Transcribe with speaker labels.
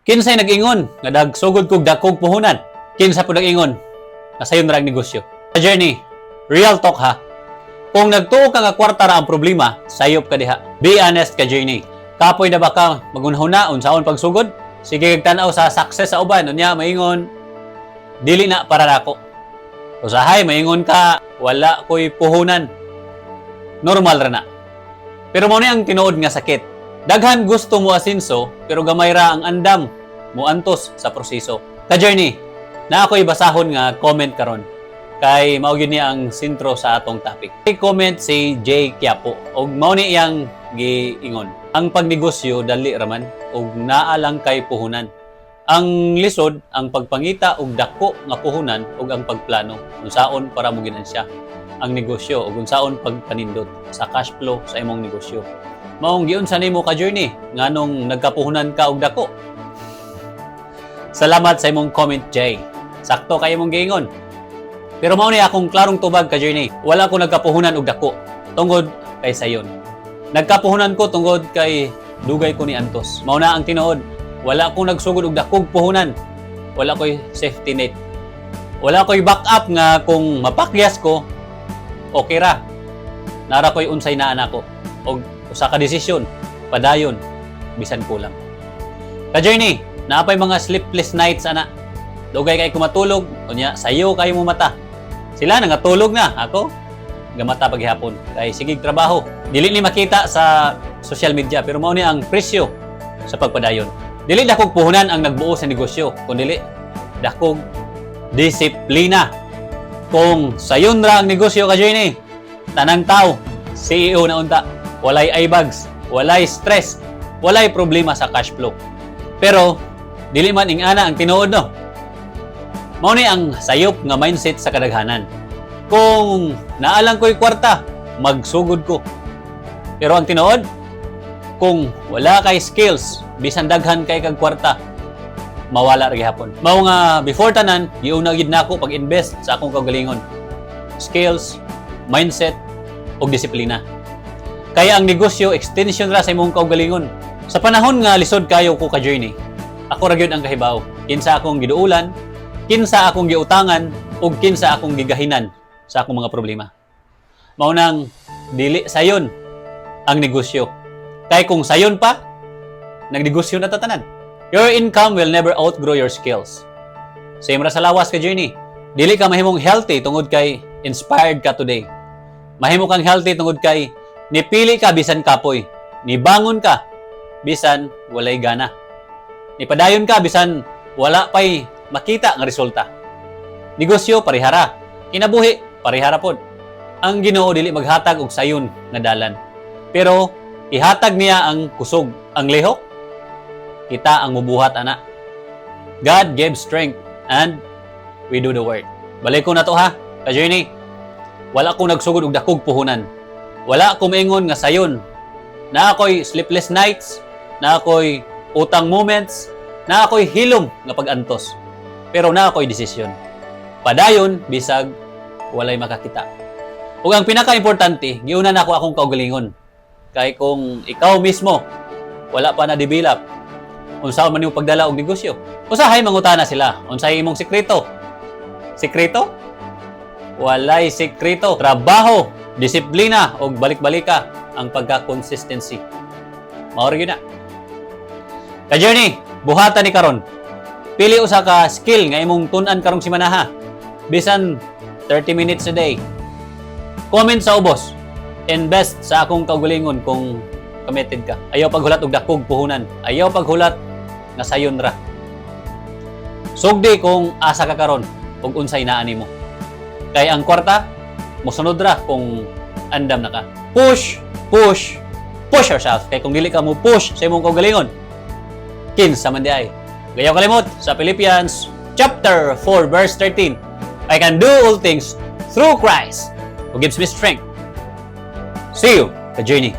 Speaker 1: Kinsay nag-ingon nga dagsugod kog dakog puhunan. Kinsa pud nag-ingon nga sayon ra ang negosyo. Sa journey, real talk ha. Kung nagtuo ka nga kwarta ra ang problema, sayop ka diha. Be honest ka, journey. Kapoy na ba ka magunahuna unsaon pagsugod? Sige kag tan-aw sa success sa uban unya maingon dili na para nako. Usahay maingon ka wala koy puhunan. Normal ra na. Pero mao ni ang tinuod nga sakit. Daghan gusto mo asinso pero gamay ra ang andam mo antos sa proseso. Ka journey, na ako'y basahon nga comment karon kay mao gyud niya ang sentro sa atong topic. I-comment si J Quiapo og mao ni iyang giingon. Ang pagnegosyo dali raman og naa lang kay puhunan. Ang lisod ang pagpangita og dako nga puhunan ug ang pagplano unsaon para mo ginansya ang negosyo ug unsaon pagpanindot sa cash flow sa imong negosyo. Maong giunsa nimo ka journey nganong nagkapuhunan ka og dako. Salamat sa imong comment, Jay. Sakto kay imong giingon. Pero mao ni akong klarong tubag ka journey. Wala ko nagkapuhunan og dako tungod kay sayon. Nagkapuhunan ko tungod kay dugay ko ni antos. Mao na ang tinuod. Wala ko nagsugod og dakog puhunan. Wala ko'y safety net. Wala ko'y backup nga kung mapakyas ko, okay ra. Nara ko'y unsay naa nako. Og usa ka desisyon, padayon, bisan kulang. Ka journey, naapay mga sleepless nights ana. Dugay kay kumatulog, unya sayo kay mo mata. Sila nangatulog na, ako gamata paghihapon kay sigig trabaho. Dili ni makita sa social media pero mao ni ang presyo sa pagpadayon. Dili dakog puhunan ang nagbuo sa negosyo, kundi dakog disiplina. Kung sayon ra ang negosyo ka journey, tanang tao CEO na unta, walay eyebags, walay stress, walay problema sa cash flow. Pero dili man ingana ang tinuod no. Mao ni ang sayop nga mindset sa kadaghanan. Kung naalang ko'y kwarta, magsugod ko. Pero ang tinuod, kung wala kay skills, bisan daghan kay kag kwarta, mawala ra gihapon. Mao nga before tanan, giuna gid nako pag-invest sa akong kaugalingon. Skills, mindset, ug disiplina. Kaya ang negosyo extension ra sa imong kaugalingon. Sa panahon nga lisod kayo ko ka journey, ako ra gyud ang kahibaw. Kinsa akong giduulan, kinsa akong giutangan, ug kinsa akong gigahinan sa akong mga problema. Mao nang dili sayon ang negosyo. Kay kung sayon pa, nagnegosyo na tatanan. Your income will never outgrow your skills. Same ra sa lawas ka journey. Dili ka mahimong healthy tungod kay inspired ka today. Mahimo kang healthy tungod kay nipili ka bisan kapoy. Nibangon ka bisan walay gana. Nipadayon ka bisan wala pay makita nga resulta. Negosyo parihara. Kinabuhi parihara pod. Ang Ginoo dili maghatag og sayon nga dalan. Pero ihatag niya ang kusog, ang lihok. Kita ang mubuhat ana. God gives strength and we do the work. Balik ko na to ha, ka journey. Wala ko nagsugod og dakog puhunan. Wala ko maingon nga sayon. Na ako'y sleepless nights, na ako'y utang moments, na ako'y hilom nga pag-antos. Pero na ako'y desisyon. Padayon bisag walay makakita. Ug ang pinaka-importante, giuna na ako akong kaugalingon. Kay kung ikaw mismo wala pa na develop, unsaon man imong pagdala og negosyo. Usahay mangutana sila, unsay imong sekreto? Sekreto? Walay sekreto. Trabaho, disiplina ug balik-balika ang pagka-consistency. Mao ra gyud na. Ka journey, buhatan ni karon. Pili usa ka skill nga imong tun-an karong semana ha. Bisan 30 minutes a day. Comment sa ubos. Invest sa akong kaugalingon kung committed ka. Ayaw paghulat og dakog puhunan. Ayaw paghulat nga sayon ra. Sugdi kung asa ka karon ug unsay naa nimo. Kay ang kwarta mosunod ra kung andam na ka. Push yourself. Kay kung dili ka mo push sa imong kaugalingon, kinsa man di ay. Gayaw kalimot sa Philippians chapter 4 verse 13. I can do all things through Christ who gives me strength. See you, ka journey.